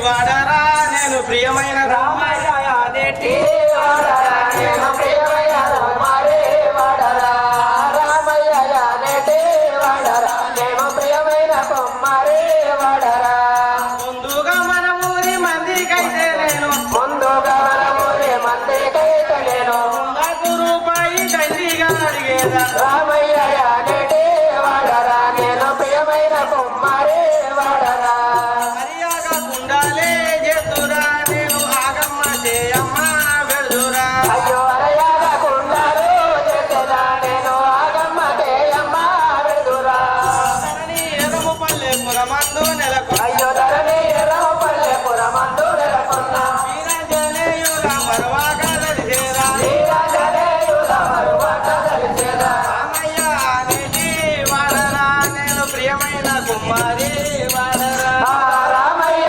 వాడరా నేను ప్రియమైన రామయ్య నేటి వాడరా నేను ప్రియమైన కుమారి వాడరా రామయ్య నేటి వాడరా నేను ప్రియమైన కుమారి వాడరా ముందుగా మన ఊరి మందికైతే నేను రూపాయి దండిగా అడిగేదా రామయ్య నేటి వాడరా నేను ప్రియమైన కుమారి వాడరా మర్యాద కుండాలే చేతురా నేను ఆగమ్మ చేయమ్మ వెళ్దురా అయ్యో అరయాగ కుండాలు చేసేదా నేను ఆగమ్మ చేయమ్మ వెళ్దురా ధరణి ఎరము పల్లె పురమందు నెలకు అయ్యో ధరణి ఎరవ పల్లె పురమందు నెలకొన్న వీరాంజనేయుల మరవాక దరిచేరా వీరాంజనేయుల మరువాట దరిచేరా రామయ్య నేటి వాడరా నేను ప్రియమైన కుమారి వాడరా రామయ్య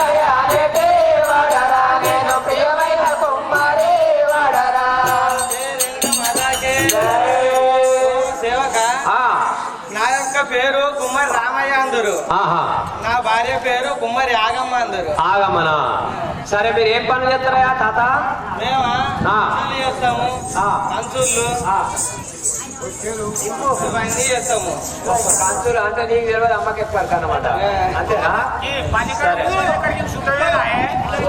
నేటి వాడరా నేను ప్రియమైన కుమారి వాడరా సేవక నా యొక్క పేరు కుమ్మరి రామయ్య అందరు నా భార్య పేరు కుమ్మరి ఆగమ్మ అందరు ఆగమనా సరే మీరు ఏం పనులు చేస్తారా తాత మేమా ఆ. అంచులు చేస్తాము ఆ. అంచులు ఇవన్నీ చేస్తాము కంచులు అంటే నీకు తెలియదు అమ్మకి ఎక్కారు అన్నమాట అంతేనా సరే.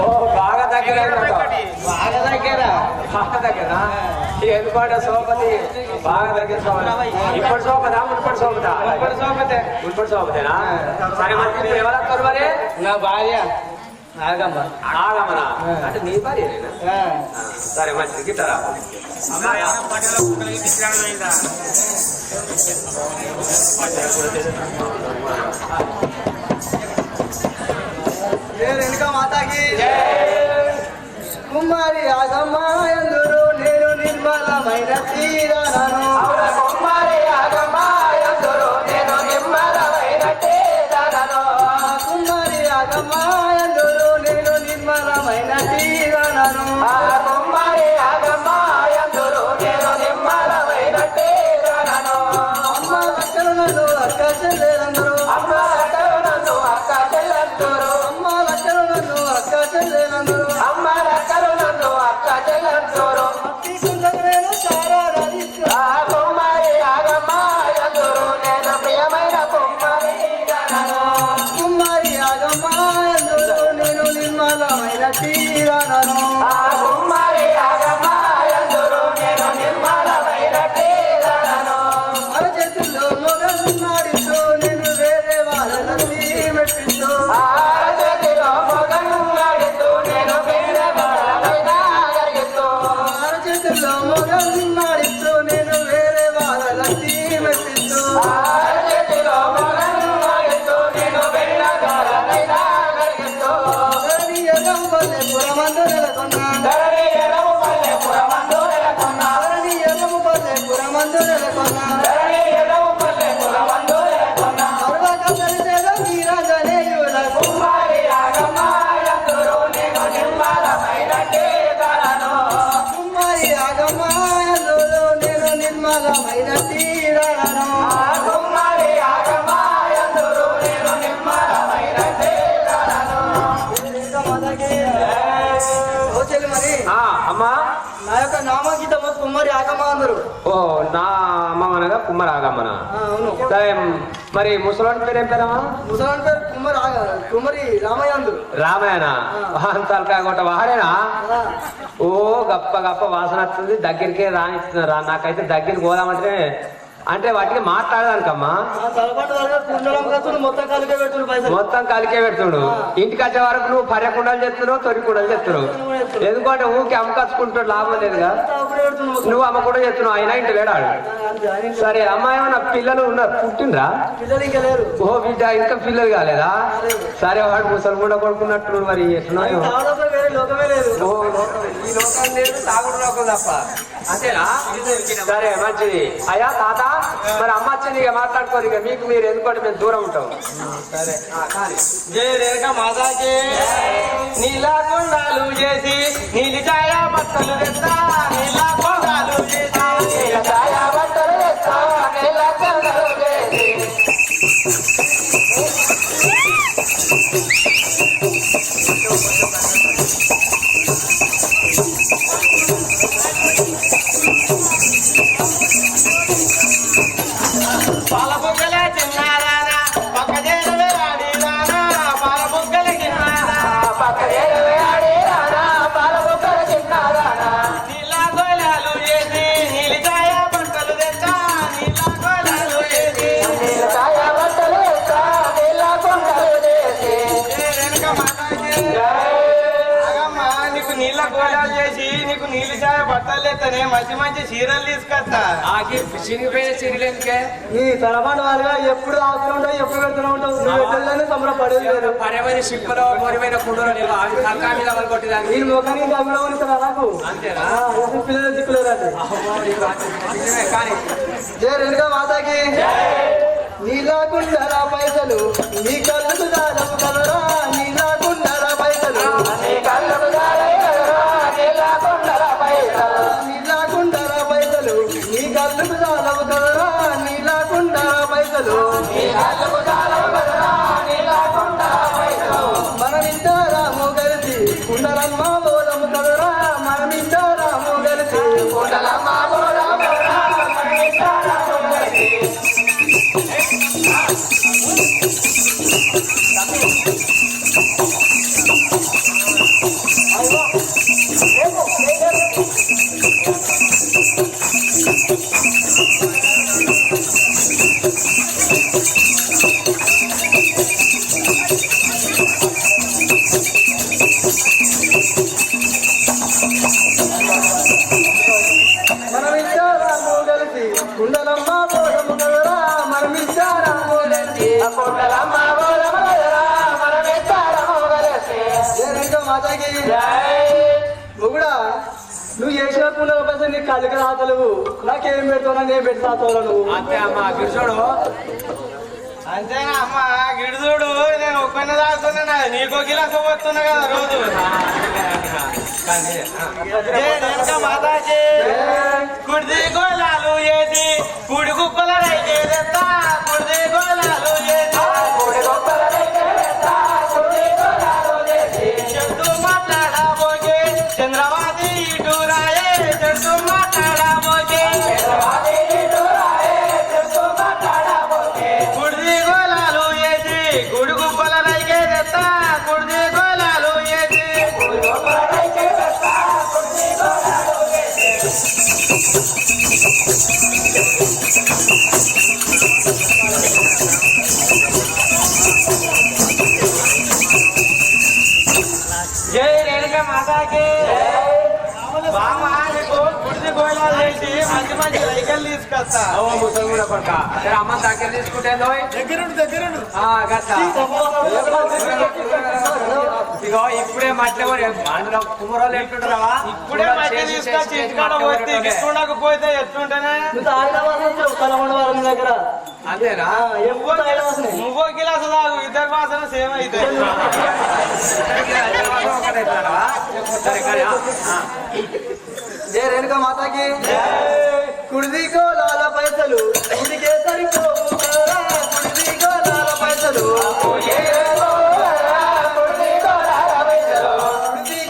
ఓ బాగా దగ్గర బాగా దగ్గర బాగా దగ్గర ఎందుకంటే సోపతి బాగా దగ్గర సోపతి ఇప్పటి సోపతా మున్పటి సోపతా ఇప్పటి సోపతే మున్పటి సోపతేనా సరే మరి మీరు ఎవరు మరి నా భార్య ఆగమ్మ ఆగమనా అంటే నీ భార్య ఆ. సరే మంచిది గిట్టారా వెనుక మాతాకి కుమారి ఆగమ్మ ఎందురు నేను నిర్మలమైన తీరనను కుమారి ఆగమ్మ ఎందురు నేను నిమ్మలమైన తీరనను కుమారి ఆగమ్మ ఎందురు నేను నిర్మలమైన తీరనను కుమారి ఆగమ్మ ఎందురు నేను నిమ్మలమైన తీరనను అమ్మ లక్కలు నన్ను అక్క చెల్లెలందరూ అమ్మ లక్కలు నన్ను అక్క చెల్లందరూ అమ్మ లక్కలు నన్ను అక్క చెల్లెలందరూ అమ్మ లక్కలు నన్ను అక్క చెల్లందరూ తీసుకుంటకు నేను చాలా రజిస్తా కుమారి ఆగమ్మ ఎందురు నేను ప్రియమైన కుమారి గణను కుమారి ఆగమ్మ ఎందురు నేను నిర్మలమైన తీరనను కుమారి ఆగమ్మ ఎందురు నేను నిమ్మలమైన తీరనను మన చేతుల్లో మొగలు నాడిస్తూ నేను వేరే వాళ్ళని మెట్టిస్తూ చేతిలో మొగను నాడుతూ నేను వేరే వాళ్ళనైనా గరిగిస్తూ మన చేతుల్లో మొగలు నాడిస్తూ నేను వేరే వాళ్ళని మెట్టిస్తూ చేతిలో మొగను నాడుతూ నేను వేరే వాళ్ళనైనా గరిగిస్తూ ధరణి ఎగం పల్లె పురమందు నెలకొన్నా ధరణి ఎరవు పల్లె పురమందు నెలకొన్న ధరణి ఎగం పల్లె పురమందు నెలకొన్నా ధరణి ఎరవు పల్లె పురమందు నెలకొన్న మరొక దరిచేదో వీరాంజనేయుల కుమారి ఆగమ్మ ఎందురు నేను నిమ్మలమైన తీరనను కుమారి ఆగమ్మ ఎందురు నేను నిర్మలమైన తీరనను కుమారి ఆగమ్మ ఎందురు నేను నిమ్మలమైన తీరనను ఓ చెల్లి మరి అమ్మా నా యొక్క నామగీతము కుమ్మరి ఆగమ్మ అందరు ఓ నా అమ్మ అనగా కుమ్మరి ఆగమ్మనా అవును సరే మరి ముసలోని పేరు ఏం పేరమ్మా ముసలాన్ పేరు కుమ్మరి రామయ్య అందరు రామాయణ తలకాయ కొట్ట వాడేనా ఓ గప్ప గప్ప వాసన వస్తుంది దగ్గరికే రానిస్తున్నారు నాకైతే దగ్గరికి పోదామంటే అంటే వాటికి మాట్లాడదానికమ్మా తలపండు కుండలం కత్తులు మొత్తం కలిగే పెట్టుడు పైసలు మొత్తం కలికే పెడుతుడు ఇంటికి వచ్చే వరకు నువ్వు పర్యకుండలు చెప్తున్నావు తొరి కుండలు చెప్తున్నావు ఎందుకంటే ఊరికి అమ్మకచ్చుకుంటాడు లాభం లేదుగా అప్పుడే పెడుతున్నావు నువ్వు అమ్మ కూడా చెప్తున్నావు అయినా ఇంటి లేడాడు సరే అమ్మాయి ఏమన్నా పిల్లలు ఉన్నారు పుట్టిండ్రా పిల్లలు ఇంకా లేరు ఓ బిడ్డ ఇంకా పిల్లలు కాలేదా సరే వాడు ముసలి కూడా కొడుకున్నట్టు మరి ఎట్లున్నాయో తాగడంలో వేరే లోకమే లేదు ఓ లోకం ఈ లోకం లేదు తాగుడు లోకం తప్ప అంతేనా సరే మంచిది అయ్యా తాత మరి అమ్మ వచ్చింది ఇక మాట్లాడుకోరు ఇక మీకు మీరు ఎందుకంటే మేము దూరం ఉంటాం సరే కానీ జయ రేఖ మాతాకి నీలా కొండాలు చేసి నీలి ఛాయ బట్టలు తెస్తా నీలా కొండాలు చేసి నీల ఛాయ బట్టలు తెస్తా నీల కొండలు చేసి పాల బుగ్గల చిన్నారానా పక్క చేరవే ఆడిరానా పాల బుగ్గల చిన్నారా నీలా గోళాలు వేసి నీలికాయ బట్టలు తెచ్చా నీలా గోళాలు వేసి అగమ్మా నీకు నీళ్ళ గోళాలు చేసి నీకు నీలికాయ బట్టలు తెత్తనే మంచి మంచి చీరలు తీసుకొస్తా చినిగిపోయిన చిరిలేనికే నీ తలపాటు వాళ్ళగా ఎప్పుడు అవసరం ఉంటావు ఎప్పుడు పెడుతూనే ఉంటావు నువ్వు పెట్టలేని సంబరపడేది లేదు పరమైన శిల్పలో మొరిమైన కుండలో లేవు అవి తలకా మీద వాళ్ళు కొట్టేదానికి నేను ముఖానికి తగ్గడం ఉంటారా నాకు అంతేనా పిల్లలు దిక్కులేదండి నిజమే కానీ జయ రేణుకా మాతాకి నీలాకుండరా పైసలు నీ కళ్ళకు దానము కలరా నీలాకుండరా పైసలు నీలాకుండరా పైసలు నీ కళ్ళకు దానము కలరా నీలాకుండరా పైసలు మనమిద్దరాము కలిసి కుండలమ్మ బోలము కలరా మనమిద్దరాము కలిసి కుండలమ్మ బోలము మనమిద్దరాము కలిసి కుండలమ్మ బోలము కలరా మనమిద్దరాము కలిసి కుండలమ్మ బోలము కలరా మనమిద్దరాము కలిసి జయ మాతాకి మొగుడా నువ్వు చేసిన కుండల పైసలు నీ కళ్ళకి రాతలేవు నాకేం పెడతావు నేను పెడతా నువ్వు అంతే అమ్మా గిరిజోడు అంతేనా అమ్మ గిడుదుడు నేను ఒక్కనే తాగుతున్నా నీకో గిలాస పోతున్నా కదా రోజు మాతాజీ కుడిది గోళాలు ఏది కుడి కుక్కల రైతే కుడిది గోళాలు చెట్టు మాట్లాడబోగే చంద్రవాది ఇటు రాయే చెట్టు మాట్లాడబోగే కుడిది గోళాలు ఏది గుడి కుక్కల రైకే తెస్తా కుడిది గోళాలు ఏది జై రేణుకా మాతాకి బామ్మ నీకు గుడిది గోళాలు వేసి మంచి మంచి రైకలు తీసుకొస్తా ముసలి కూడా కొడక అమ్మ దగ్గర తీసుకుంటే దగ్గరుండు ఇగో ఇప్పుడే మట్టిలో అందులో కుమరాలు ఎట్లుంటారా ఇప్పుడే మట్టి తీసుకొచ్చి ఇంటికాడ పోతే తీసుకుండకపోతే ఎట్లుంటేనే కలమండవరం దగ్గర అంతేనా నువ్వో గిలాస తాగు ఇద్దరు వాసన సేమ్ అయితే జయ రేణుకా మాతాకి కుడిది గోళాల పైసలు కుడికే సరిపోవు కదరా కుడిది గోళాల పైసలు కుడిది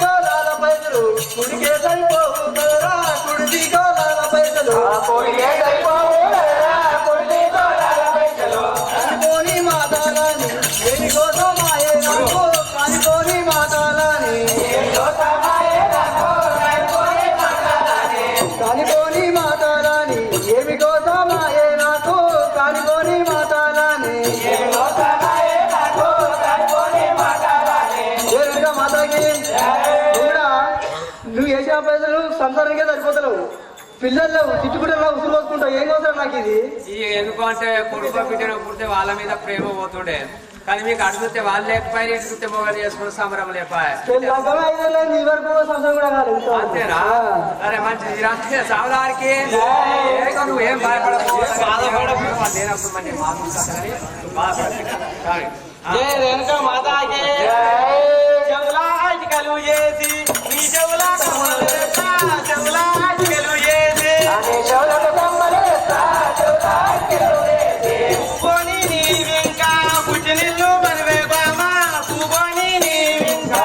గోళాల పైసలు కుడికే సరిపోవు కదరా కుడిది గోళాల పైసలు కానిపోని మాతాలని ఏమి కోసం మాయే నాకు కానిపోని మాతాలని కానిపోని మాతాలని ఏమి కోసం మాయే నాకు కానిపోని మాతాలని ఏరుగా మాతాకి కూడా నువ్వు వేసిన పైసలు సంసారానికే సరిపోతలేవు పిల్లలు తిట్టుకుంటే ఉసురు పోసుకుంటావు ఏం అవసరం నాకు ఇది ఎందుకు అంటే కొడుకు బిడ్డను పుడితే వాళ్ళ మీద ప్రేమ పోతుండే కానీ మీకు అడిగితే వాళ్ళు లేకపోయినా ఇటుకుంటే మొగలు చేసుకుని సంబరం లేపాయ నీ వరకు సంవత్సరం కూడా కాదు అంతేనా అరే మంచిది సావదానికి నువ్వు ఏం బాధపడకపోతే లేనప్పుడు మంచి మాట్లాడుతుంది బాధపడ జై రేణుకా మాతాకి చెవులా ఆటికలు చేసి నీ చెవులా కమ్మలు వేస్తా చెవులా ఆటికలు చేసి పూబోని నీవింకా పుట్టినిల్లు మనవే బామా పూబోని నీవింకా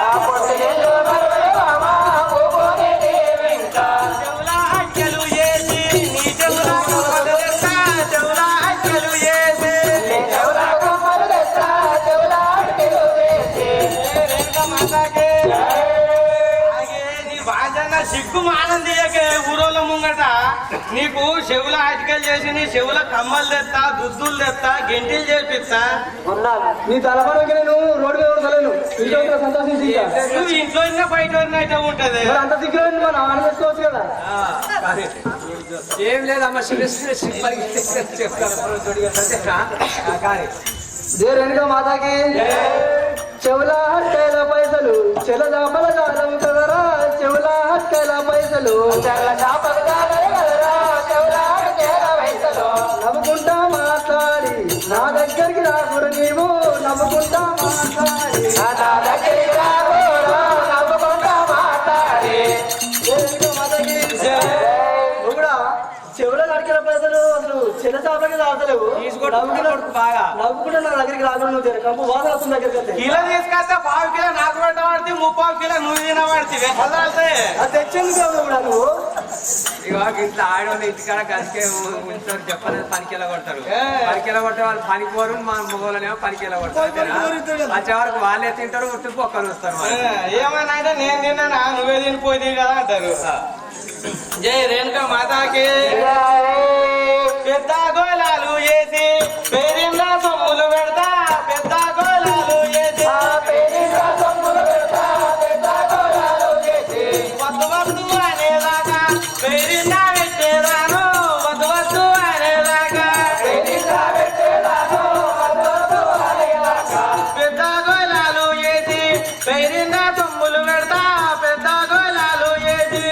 సిగ్గు మానందియకే ఊరోళ్ళ ముంగట నీకు చెవుల ఆటికలు చేసి నీ చెవుల కమ్మలు తెస్తా దుద్దులు తెస్తా గెంటిలు చేపిస్తా. నీ తలపడకి నేను రోడ్డు మీద ఉండలేను. ఇంట్లో సంతోషించి నువ్వు ఇంట్లో అయినా బయట అయితే ఉంటది. అంత సిగ్గు మనం అనుకోవచ్చు కదా. ఏం లేదమ్మా రేణుక మాతాకి చెవుల హట్టేల పైసలు చెల చేపల జాలము కదరా చెవుల హట్టేల పైసలు నవ్వుకుంటా మాట్లాడి నా దగ్గరికి రాకూడదు నీవు నవ్వుకుంటా మాట్లాడి నా దగ్గరికి రాకూడదు నవ్వుకుంటా మాట్లాడి మాతాకి కూడా చెవుల నడికిన పైసలు అసలు చిన్న చేపలకి రావట్లేవు. బాగా నవ్వుకుంటే నా దగ్గరికి రాకుండా నువ్వు కంపు వాసన వస్తుంది దగ్గరికి కిలో తీసుకొస్తే 1/2 కిలో నాకు పెట్టబడితే 3/4 కిలో నువ్వు తినబడితే అది తెచ్చింది కూడా నువ్వు ఇంట్లో ఆడవాళ్ళు ఇంటికాడ కలిసి ఉంచుతారు చెప్పలేదు పనికిలా కొడతారు. పనికిలా కొట్టే వాళ్ళు పనికి పోరు మా మొగోళ్ళనేమో పనికిలా కొడతారు. వచ్చే వరకు వాళ్ళే తింటారు ఉట్టుకు ఒక్కరు వస్తారు. ఏమన్నా అంటే నేను తిన్నానా నువ్వే తినిపోయింది కదా అంటారు. జై రేణుక మాతాకి పెద్ద గోళాలు వేసి పేరిందా సొమ్ములు పెడతా పెద్ద గోళాలు వేసి వద్దు వద్దు అనేదాకా పేరిందా పెట్టేదాను వద్దు వద్దు అనేదాకా పెద్ద గోళాలు వేసి పేరిందా సొమ్ములు పెడతా పెద్ద గోళాలు వేసి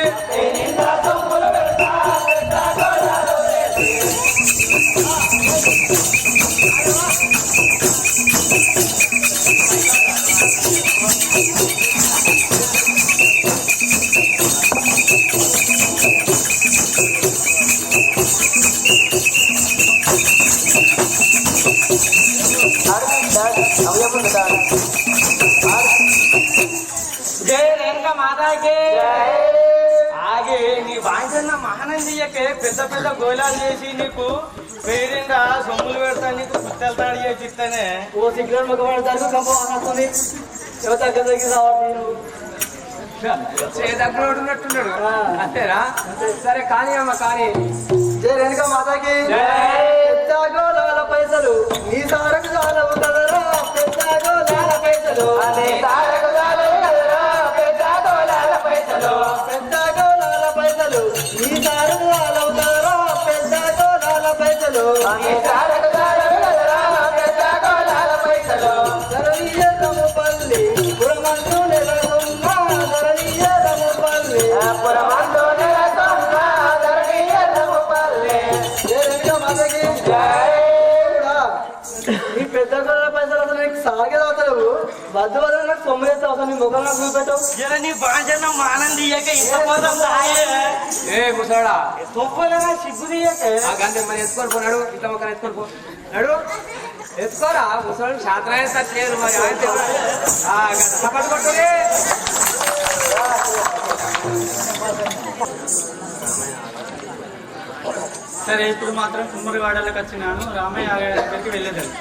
జై రేణుక మాతాకి ఆగే నీ వాంఛన్న మహానందియకే పెద్ద పెద్ద గోళాలు చేసి నీకు పేరిండా సొమ్ములు పెడతా నీకు పుస్తలు తాడి చేసి ఇస్తానే. ఓ సిగ్గులు మగవాడు కంపు వాసన వస్తుంది. చెవ దగ్గరికి రావాలి దగ్గర ఉన్నట్టున్నాడు అంతేనా? సరే కానీ అమ్మ కానీ జై రేణుక మాతాకి పెద్ద గోళాల పైసలు నీ సారకు చాలవు కదరా పెద్ద గోళాల పైసలు పెద్ద గోళాల పైసలు నీ సారకు చాలవు కదరా పెద్ద గోళాల పైసలు ధరణీయము పల్లి పురమందు నెలకొన్న ధరణీయము పల్లి పురమందు నెలకొన్న ధరణీయము పల్లి నీ పెద్ద గొడవ పైసలు అసలు నీకు సాగే అవుతావు వద్దు వద్ద నాకు 9 అవుతావు నీ ముఖం నాకు చూపెట్టావు. నీ వాంఛన్న మానందియక ఇంత పోదాం ఏ ముసడా తొప్పలేనా సిగ్గు తీయకే గంటే మరి ఎత్తుకొని పోనాడు ఇంత మొక్కలు ఎత్తుకొని పోనాడు ఎత్తుకోరా ముసలి శాస్త్రాన్ని లేదు మరి ఆయన పట్టుకోండి. సరే ఇప్పుడు మాత్రం కుమ్మరివాడలకు వచ్చినాను రామయ్య దగ్గరికి వెళ్ళేదాన్ని.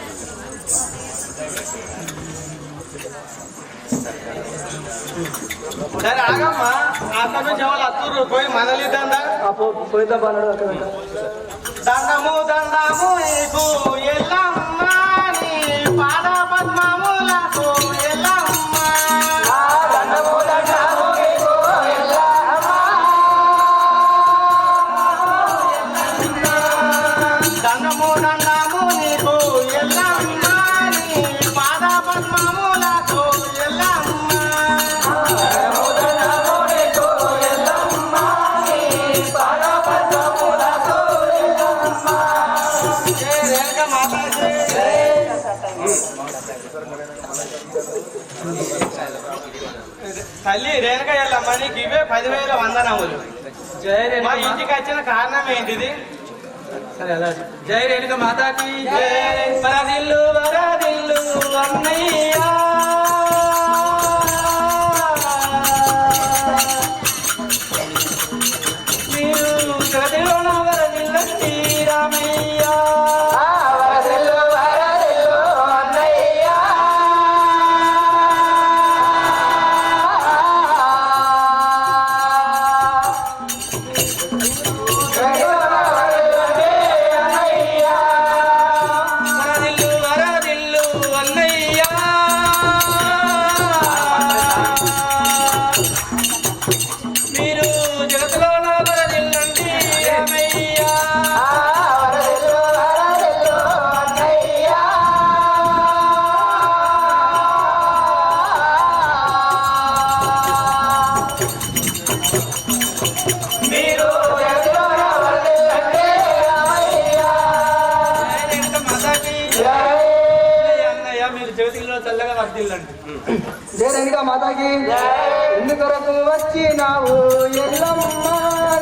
సరే ఆగమ్మా అక్కడ నుంచి ఎవరు అత్తూరు పోయి మనలిద్దా పోయిద్దా బాగా అక్కడ దండము దండము నీకు ఎల్లమ్మ నీ పాద పద్మములకు ఎల్లమ్మ దండము దండము నీకు ఎల్లమ్మ దండము దండము నీకు ఎల్లమ్మ నీ పాద పద్మములకు ఎల్లమ్మ దండము నీకు ఎల్లమ్మ నీ పాద పద్మములకు ఎల్లమ్మ. రేణుక మాతాజీ తల్లి రేణుక ఎల్లమ్మ నీకు ఇవే 10,000 వందనములు. మా ఇంటికి వచ్చిన కారణం ఏంటిది? సరే అలా జై రేణుక మాతాకి వరదిల్లు వరదిల్లు అన్నయ్య మీరు గదిలోన వరదిల్లండి రామయ్య వరదిల్లు వరదిల్లు అన్నయ్య వర్దిల్లండి. జయ రేణుకా మాతాకి ఎందుకొరకు వచ్చినావు ఎల్లమ్మ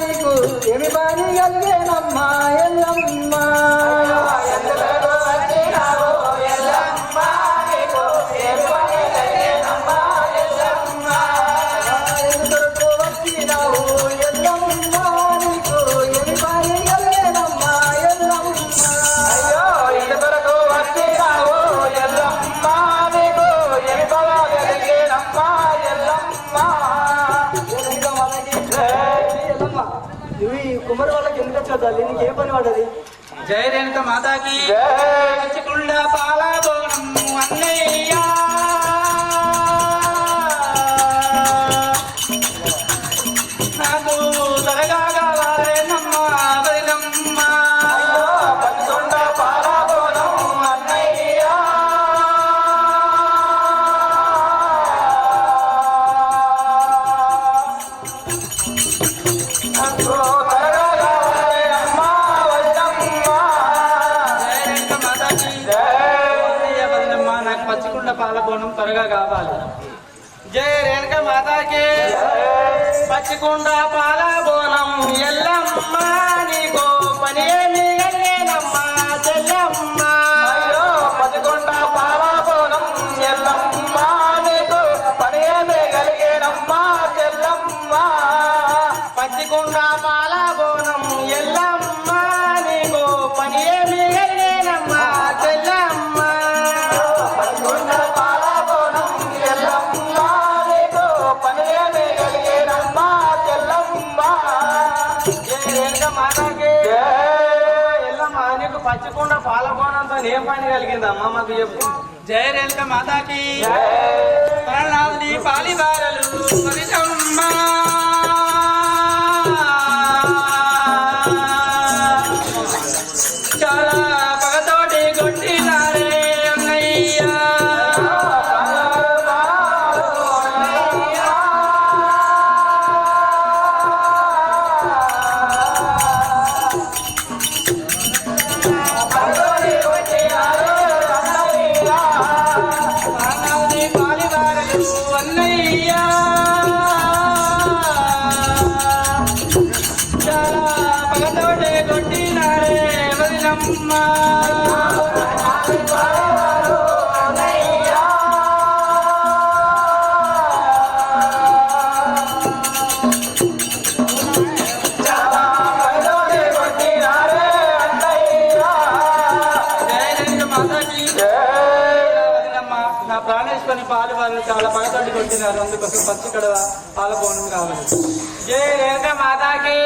నీకు ఏమి పని కలిగేనమ్మా ఎల్లమ్మ ఎందుకొరకు వచ్చినావు ఎల్లమ్మ నీకు ఏమి పని కలిగేనమ్మా ఎల్లమ్మ ఎందుకొరకు వచ్చినావు ఎల్లమ్మ నీకు ఏమి పని కలిగేనమ్మా ఎల్లమ్మ అయ్యో ఎందుకొరకు వచ్చినావు ఎల్లమ్మ నీకు ఏమి పని కలిగేనమ్మా ఎల్లమ్మ రేణుకా మాతాకి ఎల్లమ్మ ఇవి కుమారు వాళ్ళకి ఎందుకు వచ్చా నీకు ఏ పని పడ్డది జయ రేణుక మాతాకి పచ్చికుండ పాల బోనం అన్నయ్య నాకు త్వరగా కావాలేనమ్మ వదినమ్మ. పచ్చొండ పాలబోనం అన్నయ్య నాకు త్వరగా కావాలి అమ్మా వదినమ్మ. జయ రేణుక మాతాకి అన్నయ్య వదినమ్మ నాకు పచ్చికుండ పాల బోనం త్వరగా కావాలి. జయ రేణుక మాతాకి పచ్చికుండ పాల బోనం ఎల్లమ్మ నీకు పని ఏమి కలిగేనమ్మా చెల్లమ్మ. అయ్యో పచ్చొండ పాలబోనం ఎల్లమ్మ నీకు పని ఏమి కలిగేనమ్మా చెల్లమ్మ పచ్చికుండ పాల బోనం ఎల్లమ్మ నీకు పని ఏమి కలిగేనమ్మా చెల్లమ్మ. పచ్చొండ పాలబోనం ఎల్లమ్మ నీకు పని ఏమి కలిగేనమ్మా చెల్లమ్మ జయ రేణుక మాతాకి ఎల్లమ్మ నీకు పచ్చికుండ పాల బోనంతో ఏం పని కలిగిందమ్మా మాకు చెప్పు. జయ రేణుక మాతాకి ప్రణాది పాలిబారలు వదినమ్మ. చాలా పగతోటి కొట్టినారే అన్నయ్య. ప్రణాది పాలిబారలు అన్నయ్య. చాలా పగతోటి కొట్టినారే వదినమ్మ. జయ రేణుక మాతాకి వదినమ్మ నా ప్రాణేశ్వరి పాలు వాళ్ళు చాలా పగతోటి కొట్టినారు, అందుకోసం పచ్చికడ పాల బోనం కావాలి. జయ రేణుక మాతాకి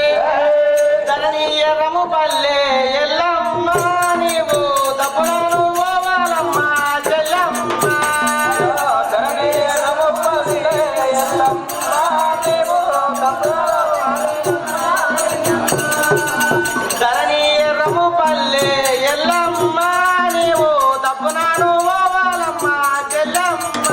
ధరణీయరము పల్లె ఎల్లమ్మ నీవు తప్పులను పోవాలమ్మ చెల్లమ్మ. ధరణీయరము పల్లె ఎల్లమ్మ నీవు తప్పునాను పోవాలమ్మ చెల్లమ్మ.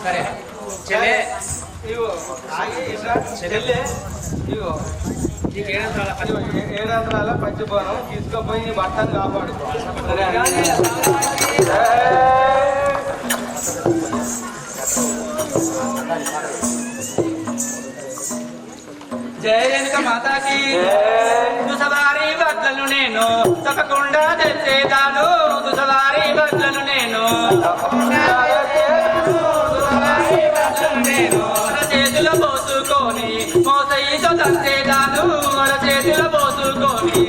సరే చెల్లె ఇగో ఆగి ఇట్లా చెల్లె ఇగో నీకు ఏడంతరాల పని ఇగో 7 అంతరాల పచ్చి బోనం తీసుకుపోయి నీ బట్టను కాపాడుకో. జయ రేణుక మాతాకి దుసవారి బట్టలను నేను తప్పకుండా తెచ్చేదాను. దుసవారి బట్టలను నేను చేతిలో పోసుకొని మోసైతో తంచేదాను. చేతిలో పోసుకొని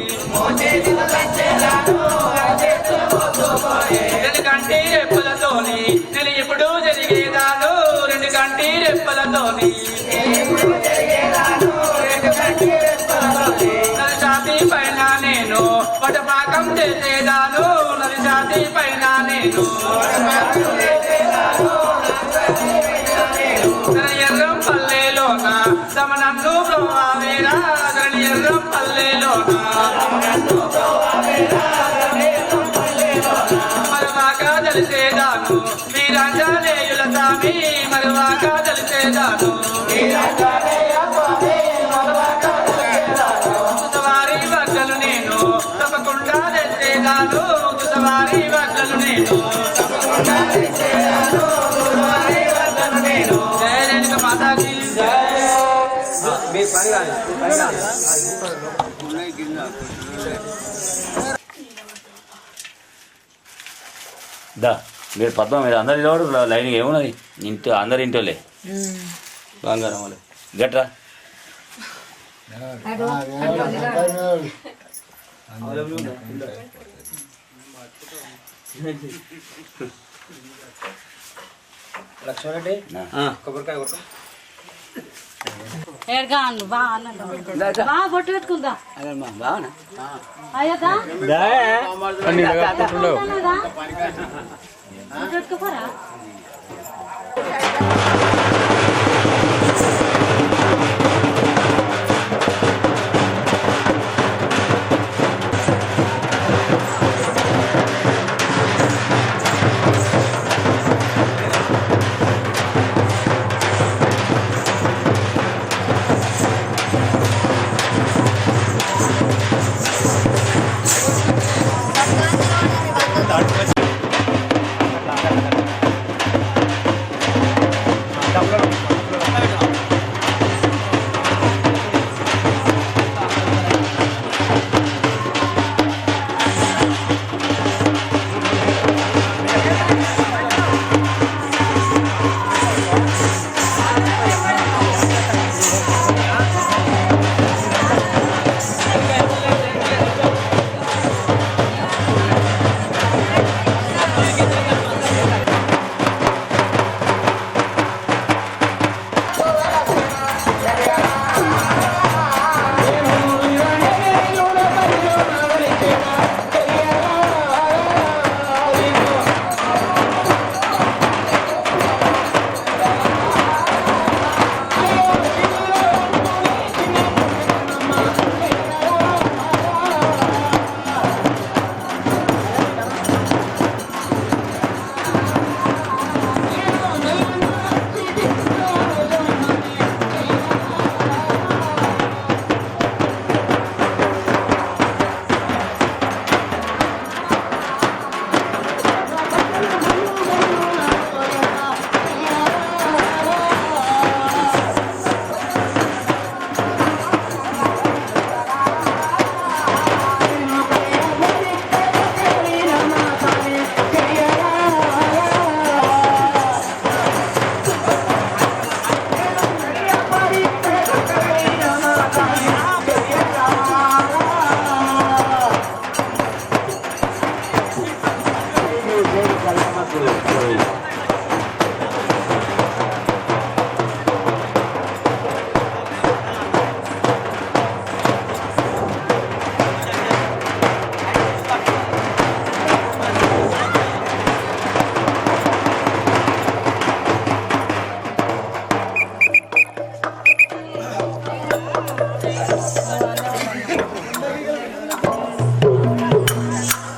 రెండు కంటి రెప్పలతోని నేను ఇప్పుడు జరిగేదాను. రెండు కంటి రెప్పలతోని నది ఛాతీ పైన నేను పటపాకం చేసేదాను. నది ఛాతీ పైన నేను ఎర్రం పల్లెలోన సమనన్ను బ్రహ్మవేరా. ఎర్రం పల్లెలోన మరి మాక తెలిసేదాను. వీరాంజనేయుల స్వామి మరువాక తెలిసేదాను కుసవారి వర్గలు నేను తప్పకుండా తెచ్చేదాను కుసవారి వర్గలు నేను జయ రేణుక మాతాకి మీ పని కానీ దా మీరు పద్మ మీరు అందరు నిలబడు లైన్ ఏమున్నది ఇంటి అందరు ఇంటోలే బంగారం వాళ్ళు గట్రా లక్ష్మణరెడ్డి నా. కొబ్బరికాయ కొట్టు ఏడ్గాను బాగా బొట్టు పెట్టుకుందా బావనా అయ్యదా బొట్టు పెట్టుకోపోరా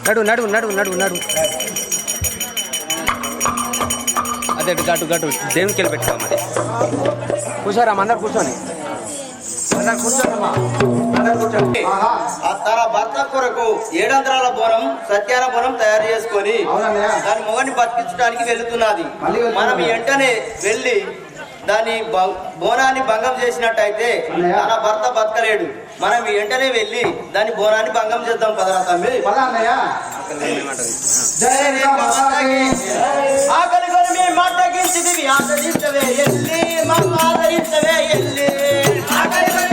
నడు నడు నడు నడు నడు అదే గటు గటు దేవునికి వెళ్ళి పెట్టుకో మరి కూర్చోరా అందరు కూర్చోండి అందరు కూర్చోండమ్మా అందరు కూర్చోండి తన భర్త కొరకు 700 బోనం సత్యాన బోనం తయారు చేసుకొని దాని మొగని బతికించడానికి వెళ్తున్నది. మనం వెంటనే వెళ్ళి దాని బోనాన్ని భంగం చేసినట్టయితే తన భర్త బతకలేడు. మనం వెంటనే వెళ్ళి దాని బోనాన్ని భంగం చేద్దాం. పదరా తమ్మి. ఆకలి కొని మీ మంటగించిదివి ఆదరించవే ఎల్లి మమ్మ ఆదరించవే ఎల్లి ఆకలి కొని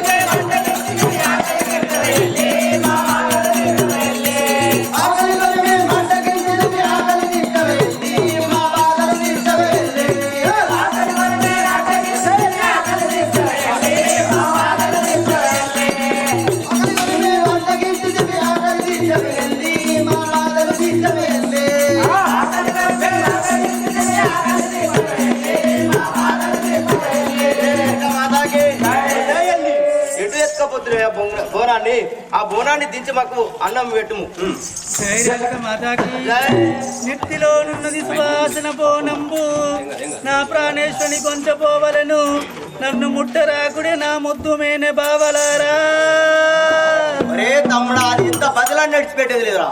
బోనాన్ని బోనాన్ని ఆ బోనాన్ని దించి మాకు అన్నం పెట్టుము. నిత్తిలోనున్నది సువాసన బోనంబు నా ప్రాణేశ్వని కొంచెపోవలను నన్ను ముట్టరాకుడే నా ముద్దు మేనే బావలారా. ఒరే తమ్ముడా అది ఇంత బదిలాన్ని నడిచిపెట్టేది లేదురా.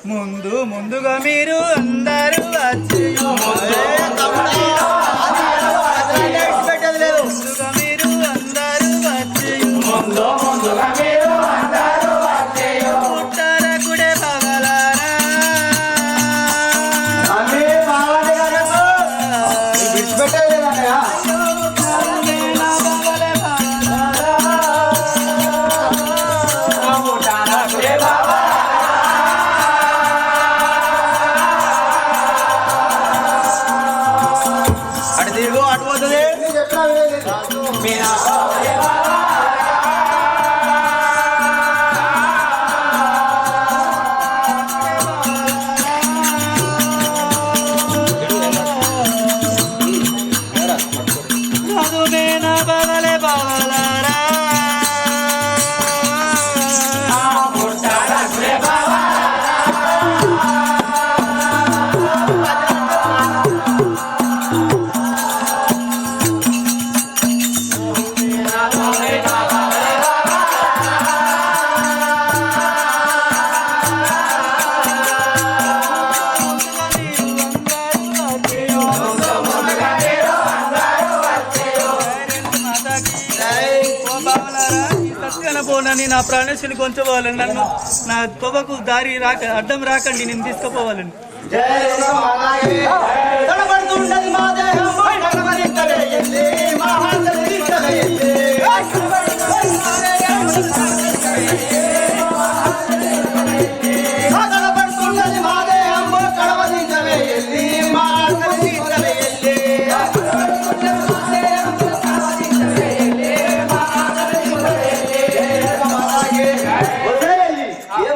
ముందుగా మీరు అందరూ వచ్చి నడిచిపెట్టేది లేదు. ముందుగా మీరు అందరూ వచ్చి ముట్టరాకుడే బావలారా. విడిచిపెట్టేది లేదన్నయ్య. అటు తిరుగు అటు పోతుంది. మధుమేనా బావలే బావలారా. పోనని నా ప్రాణేశ్వని కొంచెపోవాలని నన్ను నా తొవ్వకు దారి రాక అడ్డం రాకండి నేను తీసుకుపోవాలని.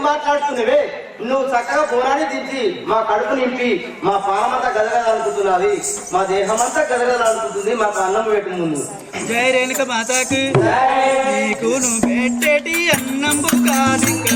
మాట్లాడుతున్నవే నువ్వు చక్కగా బోనాన్ని దించి మా కడుపు నింపి మా పాలమంతా గదగదనుకుంటున్నది, మా దేహమంతా గదగదనుకుంటుంది. మాకు అన్నం పెట్టు ముందు. జై రేణుక మాతాకి నీకు నువ్వు పెట్టేటి అన్నంబు కాదిక.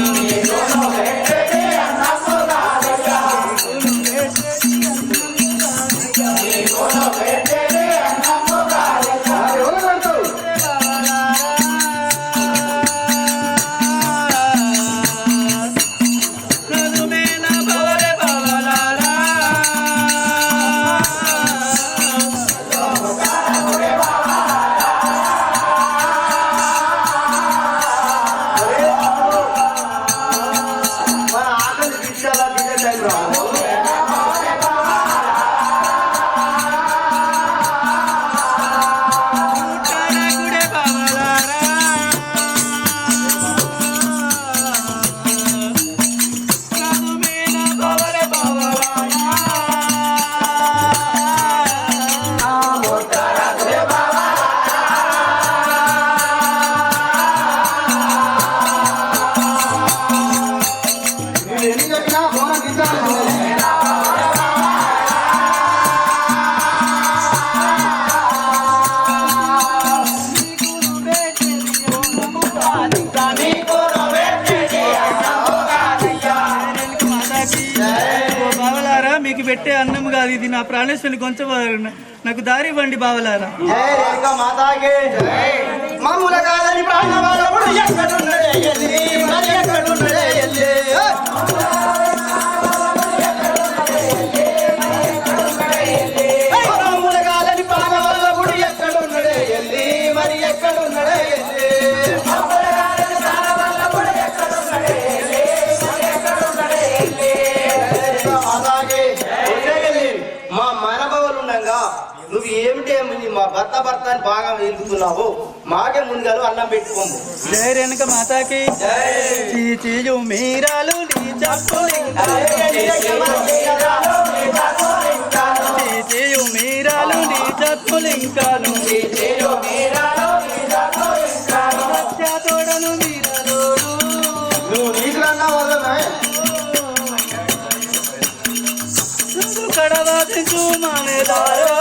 మీకు పెట్టే అన్నం కాదు ఇది, నా ప్రాణేశ్వరుని కొంచెం నాకు దారి ఇవ్వండి బావలారా. నువ్వు ఏమిటే మా భర్త అని బాగా వెళ్తున్నావు, మాకే ముందుగా అన్నం పెట్టుకోము. జై రేణుక మాతాకి చీచీయు మీరాలు చీచీయు మీరాలు నీ చత్తులింకాను తోడను మీరలోడు నువ్వు నీకులన్నా వదలమే కడవాదించు మానేదారో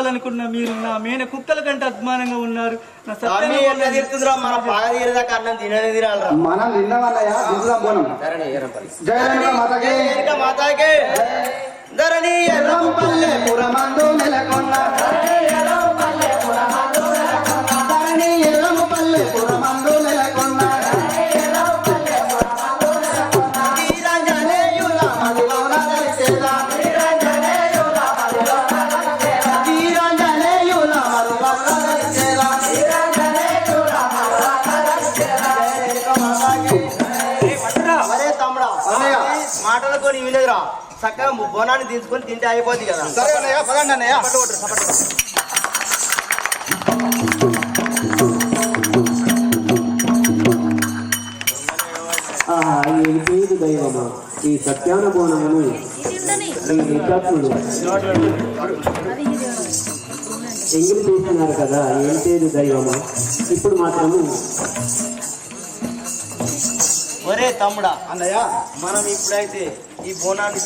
కావాలనుకున్న మీరు నా మేన కుక్కల కంటే అభిమానంగా ఉన్నారు. నా స్వామి ఎట్లా తీరుతుందిరా మన బాగా తీరేదాకా అన్నం తిననే తినాలరా. మనం తిన్నామన్నయ్య దిగుదాం పోనం. జయ రేణుకా మాతకి రేణుకా మాతాకి ధరణి ఎల్లంపల్లె పురమందు నెలకొన్న ధరణి ఎల్లంపల్లె పురమందు నెలకొన్న వీరాంజనేయుల మదిలోన దరిసేదా వీరాంజనేయుల మదిలోన దరిసేదా అరే తమ్ముడా మాటలతో విలేదురా చక్కగా బోనాన్ని తీసుకొని తింటే అయిపోద్ది కదా. సరే అన్నయ్య పదండి అన్నయ్య. పేరు దైవమా ఈ సత్యానుభవనమును నిజాత్ముడు ఎంగిలి చేస్తున్నారు కదా ఏం పేరు దైవమా ఇప్పుడు మాత్రము. ఒరే తమ్ముడా అన్నయ్య మనం ఇప్పుడైతే ఈ బోనాన్ని